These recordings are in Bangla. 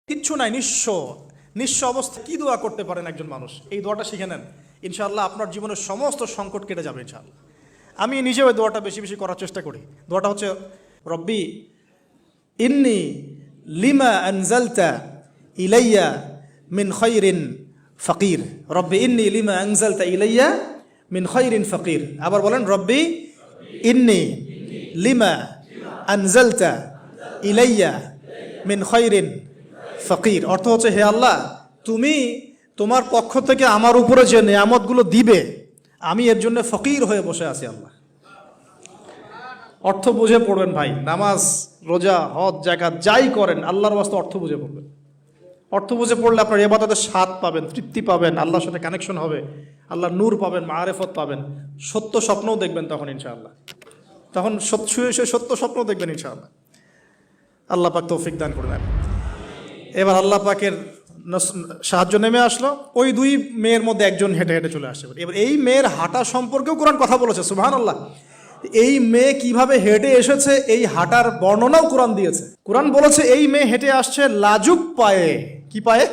কিচ্ছু নাই, নিঃস্ব অবস্থা কি দোয়া করতে পারেন একজন মানুষ? এই দোয়াটা শিখে নেন, ইনশাআল্লাহ আপনার জীবনের সমস্ত সংকট কেটে যাবে ইনশাআল্লাহ। আমি নিজেও এই দোয়াটা বেশি বেশি করার চেষ্টা করি। দোয়াটা হচ্ছে, রব্বি ইন্নি লিমা আনজালতা ইলাইয়া মিন খায়রিন ফাকির। রব্বি ইন্নি লিমা আনজালতা ইলাইয়া মিন খায়রিন ফাকির। আবার বলেন, রব্বি ইন্নি লিমা আনজালতা ইলাইয়া মিন খায়রিন ফকির। অর্থ হচ্ছে, হে আল্লাহ, তুমি তোমার পক্ষ থেকে আমার উপরে যে নেয়ামতগুলো দিবে, আমি এর জন্য ফকির হয়ে বসে আছি আল্লাহ। অর্থ বুঝে পড়বেন ভাই, নামাজ রোজা হজ জাকাত যাই করেন আল্লাহর ওয়াস্তে অর্থ বুঝে পড়বেন। অর্থ বুঝে পড়লে আপনার ইবাদতের স্বাদ পাবেন, তৃপ্তি পাবেন, আল্লাহর সাথে কানেকশন হবে, আল্লাহর নূর পাবেন, মাআরিফত পাবেন, সত্য স্বপ্নও দেখবেন তখন ইনশাআল্লাহ। তখন সত্য স্বপ্ন দেখবেন ইনশাআল্লাহ। আল্লাহ পাক তৌফিক দান করবেন। এবার আল্লাহ পাকের সাহায্য নেমে আসলো, ওই দুই মেয়ের মধ্যে একজন হেঁটে হেঁটে চলে আসছে। এবার এই মেয়ের হাঁটা সম্পর্কেও কোরআন কথা বলেছে, সুবহানাল্লাহ। এই মেয়ে কিভাবে হেঁটে এসেছে এই হাঁটার বর্ণনাও কোরআন দিয়েছে। কোরআন বলেছে এই মেয়ে হেঁটে আসছে লাজুক পায়ে। কি পায়ে?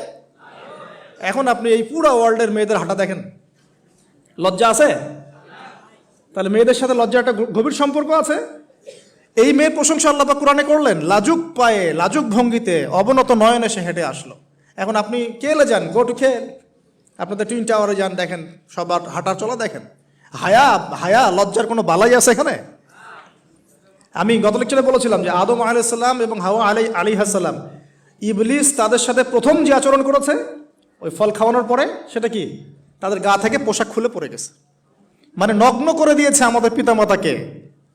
এখন আপনি এই পুরো ওয়ার্ল্ডের মেয়েদের হাঁটা দেখেন, লজ্জা আছে? তাহলে মেয়েদের সাথে লজ্জার একটা গভীর সম্পর্ক আছে। এই মেয়ের প্রশংসা আল্লাহ পাক কোরআনে করলেন, লাজুক পায়ে লাজুক ভঙ্গিতে অবনত নয়নে সে হেঁটে আসলো। এখন আপনি কেলে যান, গো টু খেল, আপনাদের টুইন টাওয়ারে যান, দেখেন সবার হাঁটার চলা দেখেন। হায়া লজ্জার কোনো বালাই আছে এখানে? আমি গত লেকচারে বলেছিলাম যে আদম আলাইহিস সালাম এবং হাওয়া আলাইহিস সালাম, ইবলিস তাদের সাথে প্রথম যে আচরণ করেছে ওই ফল খাওয়ানোর পরে, সেটা কি? তাদের গা থেকে পোশাক খুলে পড়ে গেছে। মানে নগ্ন করে দিয়েছে আমাদের পিতামাতাকে,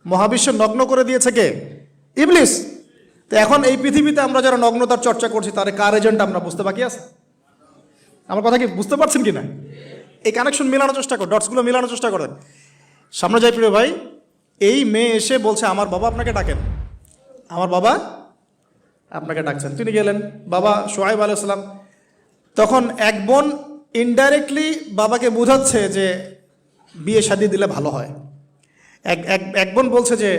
মহাবিশ্ব নগ্ন করে দিয়েছে কে? ইবলিস। তো এখন এই পৃথিবীতে আমরা যারা নগ্নতার চর্চা করছি, তার কার এজেন্ট আমরা বুঝতে বাকি আছে? আমার কথা কি বুঝতে পারছেন কি না? এই কানেকশন মেলানোর চেষ্টা করেন, ডটসগুলো মেলানোর চেষ্টা করেন। সামনে যাই প্রিয় ভাই, এই মেয়ে এসে বলছে, আমার বাবা আপনাকে ডাকেন, আমার বাবা আপনাকে ডাকছেন। তিনি গেলেন, বাবা শুআয়ব আলাইহিস সালাম। তখন এক বোন ইনডাইরেক্টলি বাবাকে বোঝাচ্ছে যে বিয়ে শাদী দিলে ভালো হয়। এক বোন বলছে যে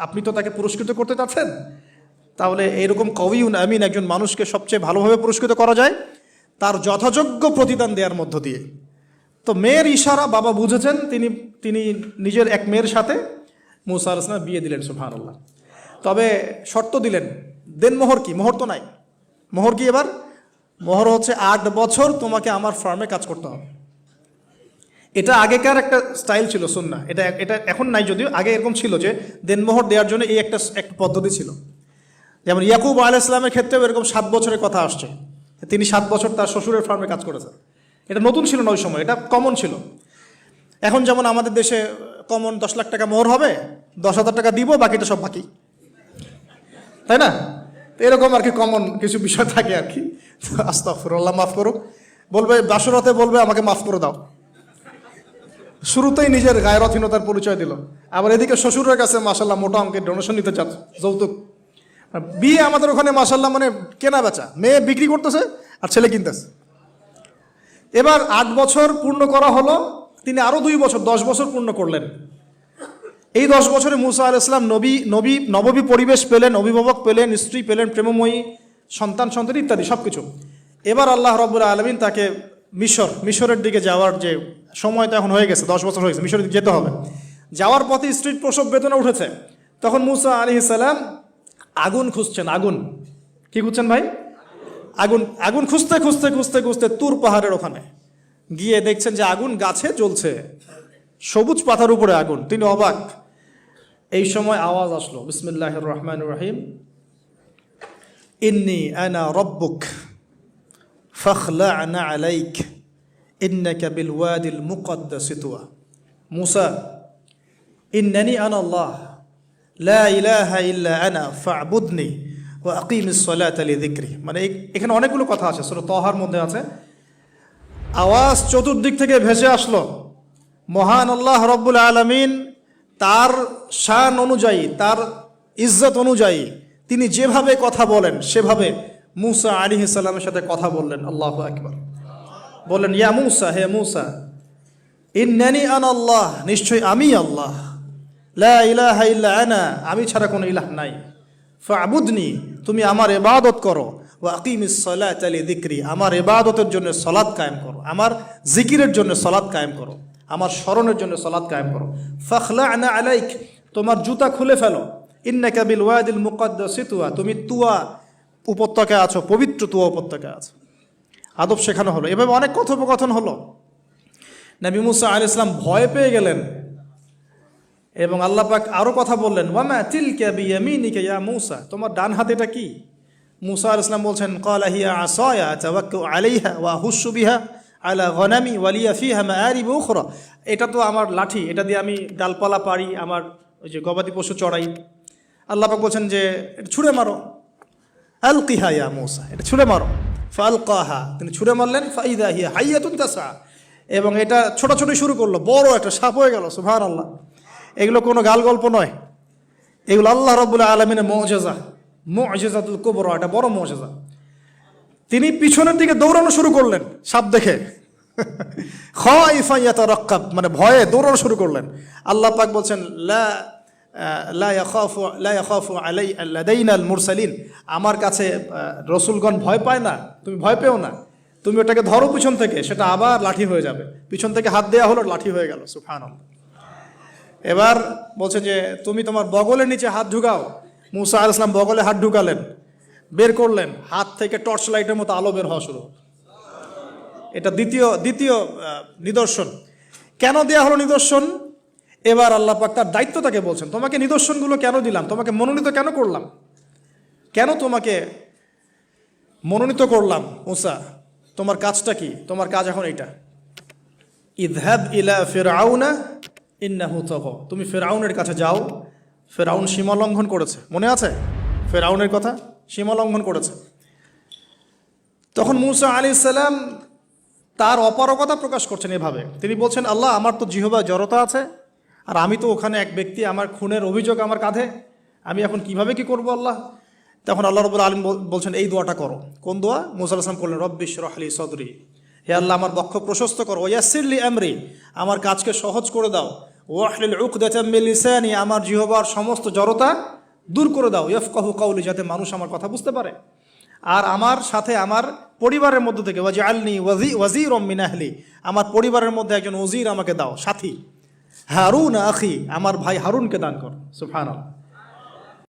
আপনি তো তাকে পুরস্কৃত করতে চাচ্ছেন, তাহলে এইরকম কবিউন আমিন একজন মানুষকে সবচেয়ে ভালোভাবে পুরস্কৃত করা যায় তার যথাযোগ্য প্রতিদান দেওয়ার মধ্য দিয়ে। তো মেয়ের ইশারা বাবা বুঝেছেন, তিনি নিজের এক মেয়ের সাথে মুসা আলাইহিস সালাম বিয়ে দিলেন, সুবহানাল্লাহ। তবে শর্ত দিলেন, দেনমোহর কি? মোহর তো নাই। মোহর কি এবার? মোহর হচ্ছে 8 বছর তোমাকে আমার ফার্মে কাজ করতে হবে। এটা আগেকার একটা স্টাইল ছিল, সুন্নাহ। এটা এখন নাই যদিও, আগে এরকম ছিল যে দেনমোহর দেওয়ার জন্য এই একটা পদ্ধতি ছিল। যেমন ইয়াকুব আলাইহিস সালামের ক্ষেত্রেও এরকম 7 বছরের কথা আসছে, তিনি 7 বছর তার শ্বশুরের ফার্মে কাজ করেছেন। এটা নতুন ছিল না ওই সময়, এটা কমন ছিল। এখন যেমন আমাদের দেশে কমন 10 লাখ টাকা মোহর হবে, 10,000 টাকা দিব, বাকিটা সব বাকি, তাই না? এরকম আর কি কমন কিছু বিষয় থাকে আর কি। আস্তাগফিরুল্লাহ, মাফ করুক। বলবে বাসরাতে, বলবে আমাকে মাফ করে দাও। শুরুতেই নিজের গায়রথহীনতার পরিচয় দিল। আবার এদিকে শ্বশুরের কাছে মাশাল্লাহ মোটা অঙ্কের ডোনেশন নিতে চাচ্ছে, যৌতুক। বিয়ে আমাদের ওখানে মাশাল্লাহ মানে কেনা বেচা, মেয়ে বিক্রি করতেছে আর ছেলে কিনতেছে। এবার 8 বছর পূর্ণ করা হলো, তিনি আরো 2 বছর 10 বছর পূর্ণ করলেন। এই 10 বছরে মুসা আলাইহিস সালাম নববী পরিবেশ পেলেন, অভিভাবক পেলেন, স্ত্রী পেলেন, প্রেমময়ী সন্তান ইত্যাদি সবকিছু। এবার আল্লাহ রাব্বুল আলামিন তাকে মিশরের দিকে যাওয়ার যে সময় তো এখন হয়ে গেছে, 10 বছর হয়ে গেছে, মিশরের দিকে যেতে হবে। যাওয়ার পথে স্ত্রীর প্রসব বেদনা উঠেছে। তখন মুসা আলাইহিস সালাম আগুন খুঁজছেন। আগুন কি খুঁজছেন ভাই? আগুন খুঁজতে তুর পাহাড়ের ওখানে গিয়ে দেখছেন যে আগুন গাছে জ্বলছে, সবুজ পাতার উপরে আগুন। তিনি অবাক। এই সময় আওয়াজ আসলো, বিসমিল্লাহির রহমানির রহিম, ইন্নী আনা রব্বুক ফাখলা'না আলাইক ইন্নাকা বিল ওয়াদিল মুকদ্দাস তুয়া। মুসা, ইন্নানি আনা আল্লাহ লা ইলাহা ইল্লা আনা ফা'বুদনি ওয়া আকিমিস সালাতা লিযিকরি। মানে এখানে অনেকগুলো কথা আছে, সূরা তাহার মধ্যে আছে। আওয়াজ চতুর্দিক থেকে ভেসে আসলো। মহান আল্লাহ রব্বুল আলামিন তার শান অনুযায়ী, তার ইজ্জত অনুযায়ী তিনি যেভাবে কথা বলেন সেভাবে মুসা আলাইহিস সালামের সাথে কথা বললেন। আল্লাহু আকবার। বললেন, ইয়া মুসা, হে মুসা, ইন্নানি আনা আল্লাহ, নিশ্চয় আমি আল্লাহ, লা ইলাহা ইল্লা আনা, আমি ছাড়া কোনো ইলাহ নাই, ফা'বুদনি, তুমি আমার ইবাদত করো, ওয়া আকিমিস সালাতা লিযিকরি, আমার ইবাদতের জন্য সালাত কায়েম করো, আমার জিকিরের জন্য সালাত কায়েম করো, আমার স্মরণের জন্য সালাত কায়েম করো। ফাখলা'না আলাইক, তোমার জুতা খুলে ফেলো। ইন্নাকা বিল ওয়াদিল মুকাদ্দাসি তুয়া, তুমি তুয়া উপত্যকায় আছো, পবিত্র তুয়া উপত্যকায় আছো। আদব শেখানো হলো, এভাবে অনেক কথোপকথন হলো। নবী মুসা আলাইহিস সালাম ভয় পেয়ে গেলেন এবং আল্লাহ পাক আরও কথা বললেন, ওয়ামা তিলকা বিয়ামিনিকা ইয়া মুসা, তোমার ডান হাতে এটা কি? মুসা আলাইহিস সালাম বলছেন, ক্বালা হিয়া আসায়া আতাওয়াক্কাউ আলাইহা ওয়া আহুশু বিহা আলা গনামি ওয়া লিয়া ফিহা মাআরিব উখরা, এটা তো আমার লাঠি, এটা দিয়ে আমি ডালপালা পারি, আমার ওই যে গবাদি পশু চড়াই। আল্লাহ পাক বলছেন যে এটা ছুঁড়ে মারো, আলকিহা ইয়া মুসা, এটা ছুঁড়ে মারো। ফালকাহা, তিনি ছুঁড়ে মারলেন। ফাইদা হিয়া হাইয়াতুন তাসা, এবং এটা ছোটাছুটি শুরু করলো, বড় একটা সাপ হয়ে গেল। সুবহানাল্লাহ। এগুলো কোনো গাল গল্প নয়, এগুলো আল্লাহ রাব্বুল আলামিনের মুআজিজা, মুআজিজাতুল কুবরা, এটা বড় মুআজিজা। তিনি পিছনের দিকে দৌড়ানো শুরু করলেন সাপ দেখে, খাইফা ইয়াতারাক্কাব, মানে ভয়ে দৌড়ানো শুরু করলেন। আল্লাহ পাক বলছেন, লা ইয়াখাফু লাদাইনাল মুরসালিন, আমার কাছে রসুলগণ ভয় পায় না, তুমি ভয় পেও না, তুমি ওটাকে ধরো পিছন থেকে, সেটা আবার লাঠি হয়ে যাবে। পিছন থেকে হাত দেওয়া হলো, লাঠি হয়ে গেল। সুবহানাল্লাহ। এবার বলছে যে তুমি তোমার বগলের নিচে হাত ঢুকাও। মুসা আলাইহিস সালাম বগলে হাত ঢুকালেন, বের করলেন, হাত থেকে টর্চ লাইটের মতো আলো বের হওয়া শুরু। এটা দ্বিতীয় নিদর্শন। কেন দেয়া হলো নিদর্শন? এবার আল্লাহ পাক তার দায়িত্ব তাকে বলছেন, তোমাকে নিদর্শনগুলো কেন দিলাম, তোমাকে মনোনীত কেন করলাম, কেন তোমাকে মনোনীত করলাম মুসা, তোমার কাজটা কি? তোমার কাজ এখন এইটা, ইযহাব ইলা ফিরআউনা ইন্নাহু তাগা, তুমি ফিরআউনের কাছে যাও। ফিরআউন সীমা লঙ্ঘন করেছে, মনে আছে ফিরআউনের কথা? সীমা লঙ্ঘন করেছে। তখন মুসা আলাইহিস সালাম তার অপারগতা প্রকাশ করছেন এভাবে, তিনি বলছেন, আল্লাহ আমার তো জিহ্বায় জড়তা আছে, আর আমি তো ওখানে এক ব্যক্তি, আমার খুনের অভিযোগ আমার কাঁধে, আমি এখন কিভাবে কি করব আল্লাহ? তখন আল্লাহ রাব্বুল আলামিন বলছেন, এই দোয়াটা করো। কোন দোয়া? মুসা আলাইহিস সালাম করলেন, রব্বি ইশরাহ লি সদরি, হে আল্লাহ আমার বক্ষ প্রশস্ত করো, ওয়াসসির লি আমরি, আমার কাজকে সহজ করে দাও, ওয়াহলিল উকদাতাম মিন লিসানি, আমার জিহ্বার সমস্ত জড়তা দূর করে দাও, ইয়াফকাহু কাওলি, যাতে মানুষ আমার কথা বুঝতে পারে। আর আমার সাথে আমার পরিবারের মধ্য থেকে ওয়াজআলনি ওয়াজিরাম মিন আহলি, আমার পরিবারের মধ্যে একজন ওজির আমাকে দাও, সাথী। হারুন আখি, আমার ভাই হারুনকে দান কর। সুবহানাল্লাহ।